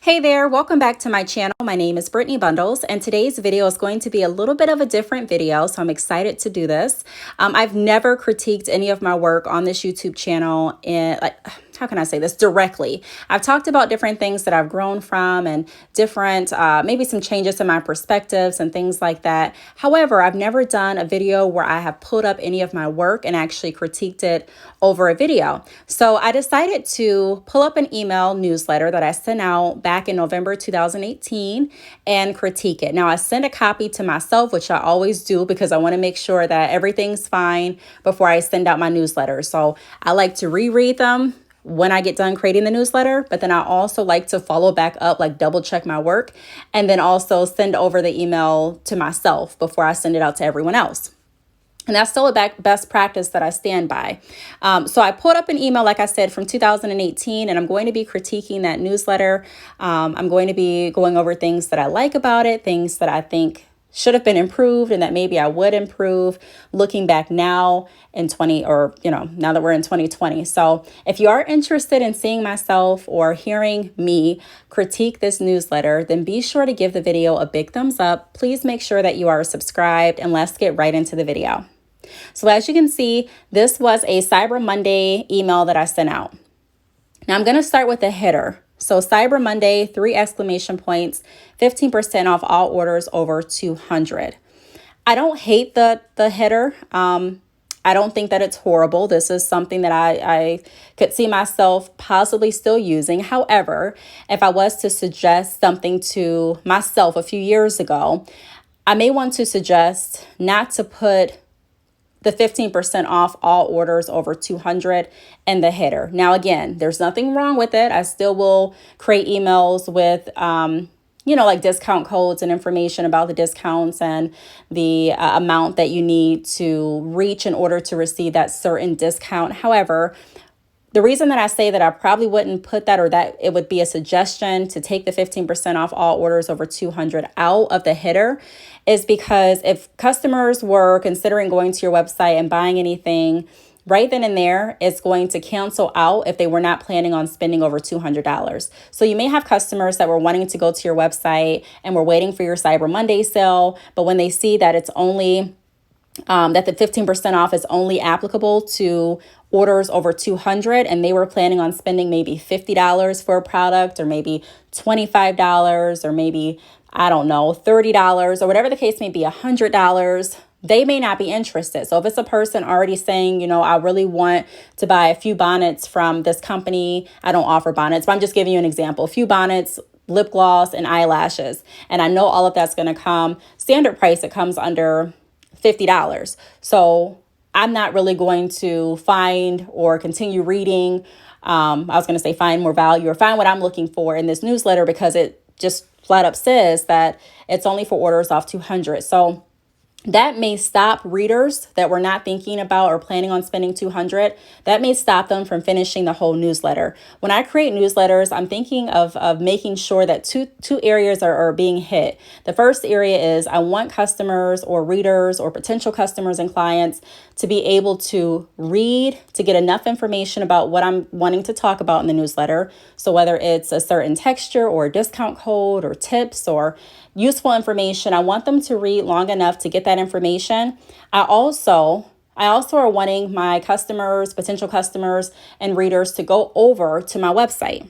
Hey there, welcome back to my channel. My name is Brittney Bundles, and today's video is going to be a little bit of a different video, so I'm excited to do this. I've never critiqued any of my work on this YouTube channel in, how can I say this, directly. I've talked about different things that I've grown from and different, maybe some changes in my perspectives and things like that. However, I've never done a video where I have pulled up any of my work and actually critiqued it over a video. So I decided to pull up an email newsletter that I sent out back in November 2018 and critique it. Now, I sent a copy to myself, which I always do because I want to make sure that everything's fine before I send out my newsletter. So I like to reread them when I get done creating the newsletter, but then I also like to follow back up, like double check my work, and then also send over the email to myself before I send it out to everyone else. And that's still a best practice that I stand by. So I pulled up an email, like I said, from 2018, and I'm going to be critiquing that newsletter. I'm going to be going over things that I like about it, things that I think should have been improved and that maybe I would improve looking back now in now that we're in 2020. So if you are interested in seeing myself or hearing me critique this newsletter, then be sure to give the video a big thumbs up. Please make sure that you are subscribed, and let's get right into the video. So as you can see, this was a Cyber Monday email that I sent out. Now I'm going to start with the header. So Cyber Monday, 3 exclamation points, 15% off all orders over 200. I don't hate the header. I don't think that it's horrible. This is something that I could see myself possibly still using. However, if I was to suggest something to myself a few years ago, I may want to suggest not to put the 15% off all orders over 200 in the header. Now, again, there's nothing wrong with it. I still will create emails with, like discount codes and information about the discounts and the amount that you need to reach in order to receive that certain discount. However, the reason that I say that I probably wouldn't put that, or that it would be a suggestion to take the 15% off all orders over 200 out of the header, is because if customers were considering going to your website and buying anything right then and there, it's going to cancel out if they were not planning on spending over $200. So you may have customers that were wanting to go to your website and were waiting for your Cyber Monday sale, but when they see that it's only that the 15% off is only applicable to orders over 200, and they were planning on spending maybe $50 for a product, or maybe $25, or maybe, I don't know, $30, or whatever the case may be, $100, they may not be interested. So if it's a person already saying, I really want to buy a few bonnets from this company, I don't offer bonnets, but I'm just giving you an example, a few bonnets, lip gloss, and eyelashes, and I know all of that's going to come standard price. It comes under $50. So I'm not really going to find or continue reading. I was going to say find more value or find what I'm looking for in this newsletter, because it just flat up says that it's only for orders off 200. So that may stop readers that were not thinking about or planning on spending 200. That may stop them from finishing the whole newsletter. When I create newsletters, I'm thinking of making sure that two areas are being hit. The first area is I want customers or readers or potential customers and clients to be able to read, to get enough information about what I'm wanting to talk about in the newsletter. So whether it's a certain texture or a discount code or tips or useful information, I want them to read long enough to get that information. I also are wanting my customers, potential customers, and readers to go over to my website.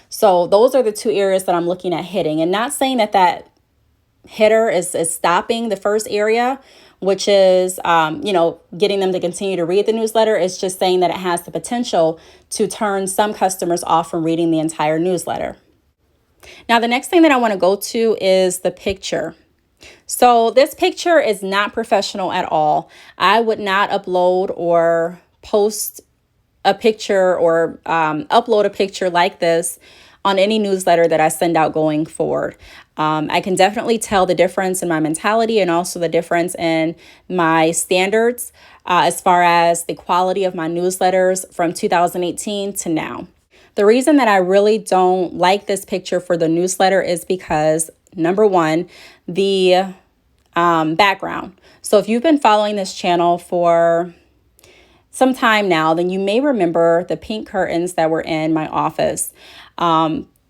So those are the 2 areas that I'm looking at hitting, and not saying that header is stopping the first area, which is, getting them to continue to read the newsletter. It's just saying that it has the potential to turn some customers off from reading the entire newsletter. Now, the next thing that I want to go to is the picture. So this picture is not professional at all. I would not upload or post a picture or upload a picture like this on any newsletter that I send out going forward. I can definitely tell the difference in my mentality and also the difference in my standards as far as the quality of my newsletters from 2018 to now. The reason that I really don't like this picture for the newsletter is because, number one, the background. So if you've been following this channel for some time now, then you may remember the pink curtains that were in my office.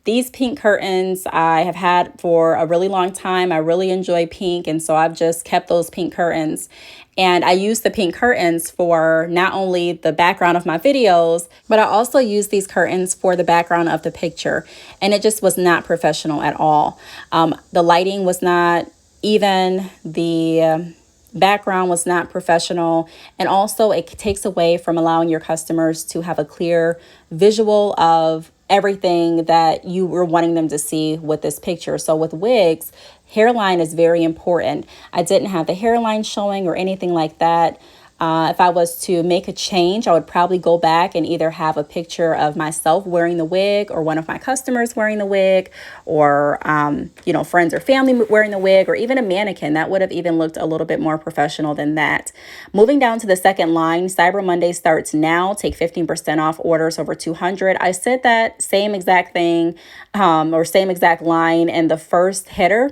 These pink curtains I have had for a really long time. I really enjoy pink, and so I've just kept those pink curtains. And I use the pink curtains for not only the background of my videos, but I also use these curtains for the background of the picture. And it just was not professional at all. The lighting was not even, the background was not professional, and also it takes away from allowing your customers to have a clear visual of everything that you were wanting them to see with this picture. So with wigs, hairline is very important. I didn't have the hairline showing or anything like that. If I was to make a change, I would probably go back and either have a picture of myself wearing the wig, or one of my customers wearing the wig, or, friends or family wearing the wig, or even a mannequin. That would have even looked a little bit more professional than that. Moving down to the second line, Cyber Monday starts now. Take 15% off orders over 200. I said that same exact thing, or same exact line in the first header.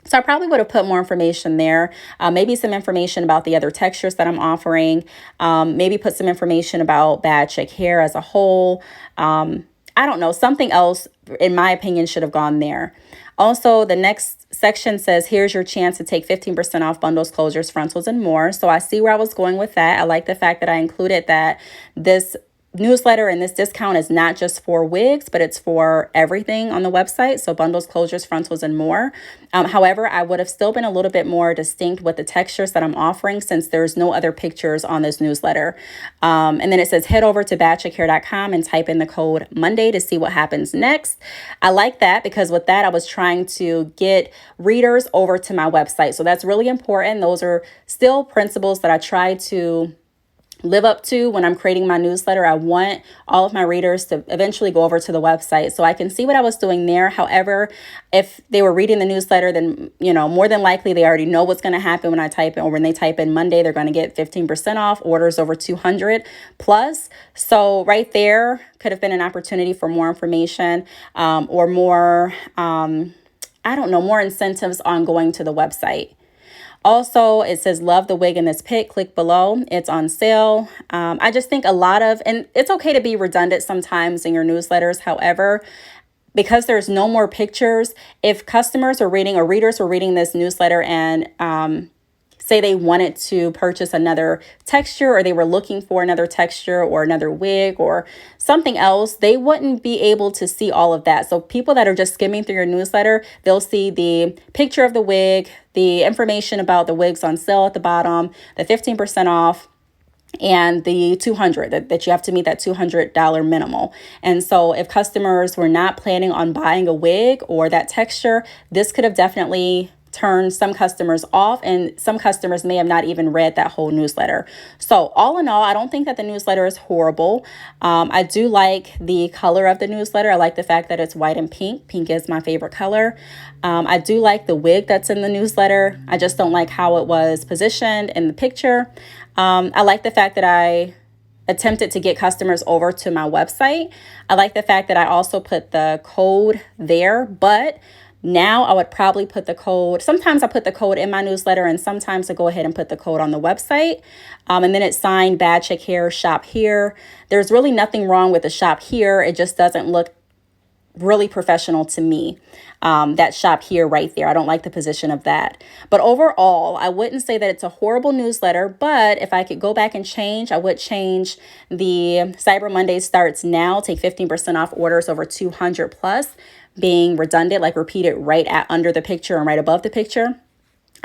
So I probably would have put more information there, maybe some information about the other textures that I'm offering, maybe put some information about Bad Chick hair as a whole. I don't know, something else, in my opinion, should have gone there. Also, the next section says, here's your chance to take 15% off bundles, closures, frontals, and more. So I see where I was going with that. I like the fact that I included that this newsletter and this discount is not just for wigs, but it's for everything on the website. So bundles, closures, frontals, and more. However, I would have still been a little bit more distinct with the textures that I'm offering, since there's no other pictures on this newsletter. And then it says, head over to badchickhair.com and type in the code Monday to see what happens next. I like that, because with that, I was trying to get readers over to my website. So that's really important. Those are still principles that I try to live up to when I'm creating my newsletter. I want all of my readers to eventually go over to the website, so I can see what I was doing there. However, if they were reading the newsletter, then, more than likely they already know what's going to happen when I type in, or when they type in Monday, they're going to get 15% off orders over 200 plus. So right there could have been an opportunity for more information, or more, more incentives on going to the website. Also, it says, love the wig in this pic, click below. It's on sale. I just think and it's okay to be redundant sometimes in your newsletters. However, because there's no more pictures, if customers are reading, or readers are reading this newsletter and say they wanted to purchase another texture, or they were looking for another texture or another wig or something else, they wouldn't be able to see all of that. So people that are just skimming through your newsletter, they'll see the picture of the wig, the information about the wigs on sale at the bottom, the 15% off, and the 200 that you have to meet that $200 minimal. And so if customers were not planning on buying a wig or that texture, this could have definitely turn some customers off, and some customers may have not even read that whole newsletter. So all in all, I don't think that the newsletter is horrible. I do like the color of the newsletter. I like the fact that it's white and pink. Pink is my favorite color. I do like the wig that's in the newsletter. I just don't like how it was positioned in the picture. I like the fact that I attempted to get customers over to my website. I like the fact that I also put the code there, but now I would probably put the code. Sometimes I put the code in my newsletter, and sometimes I go ahead and put the code on the website. And then it's signed Bad Chick Hair, shop here. There's really nothing wrong with the shop here. It just doesn't look really professional to me. That shop here right there. I don't like the position of that. But overall, I wouldn't say that it's a horrible newsletter, but if I could go back and change, I would change the Cyber Monday starts now, take 15% off orders over 200 plus, being redundant, like repeat it right at under the picture and right above the picture.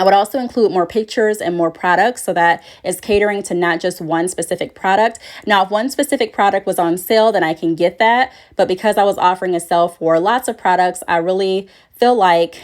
I would also include more pictures and more products, so that it's catering to not just one specific product. Now, if one specific product was on sale, then I can get that. But because I was offering a sale for lots of products, I really feel like,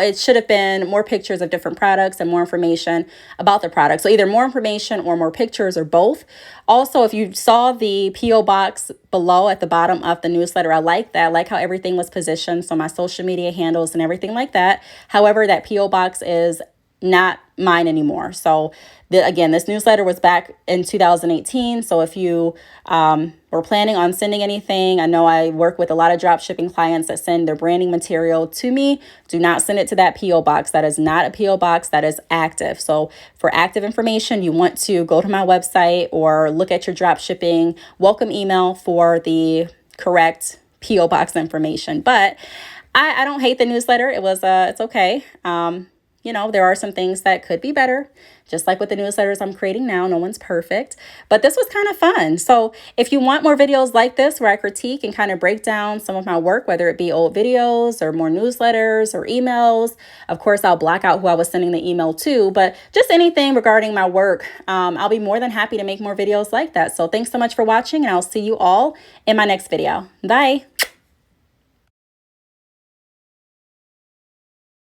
it should have been more pictures of different products and more information about the product. So either more information or more pictures, or both. Also, if you saw the P.O. box below at the bottom of the newsletter, I like that. I like how everything was positioned. So my social media handles and everything like that. However, that P.O. box is not mine anymore. So again, this newsletter was back in 2018. So if you were planning on sending anything, I know I work with a lot of drop shipping clients that send their branding material to me. Do not send it to that P.O. box. That is not a P.O. box that is active. So for active information, you want to go to my website or look at your drop shipping welcome email for the correct P.O. box information. But I don't hate the newsletter. It's okay. You know, there are some things that could be better, just like with the newsletters I'm creating now. No one's perfect, but this was kind of fun. So if you want more videos like this, where I critique and kind of break down some of my work, whether it be old videos or more newsletters or emails, of course, I'll block out who I was sending the email to, but just anything regarding my work, I'll be more than happy to make more videos like that. So thanks so much for watching, and I'll see you all in my next video. Bye.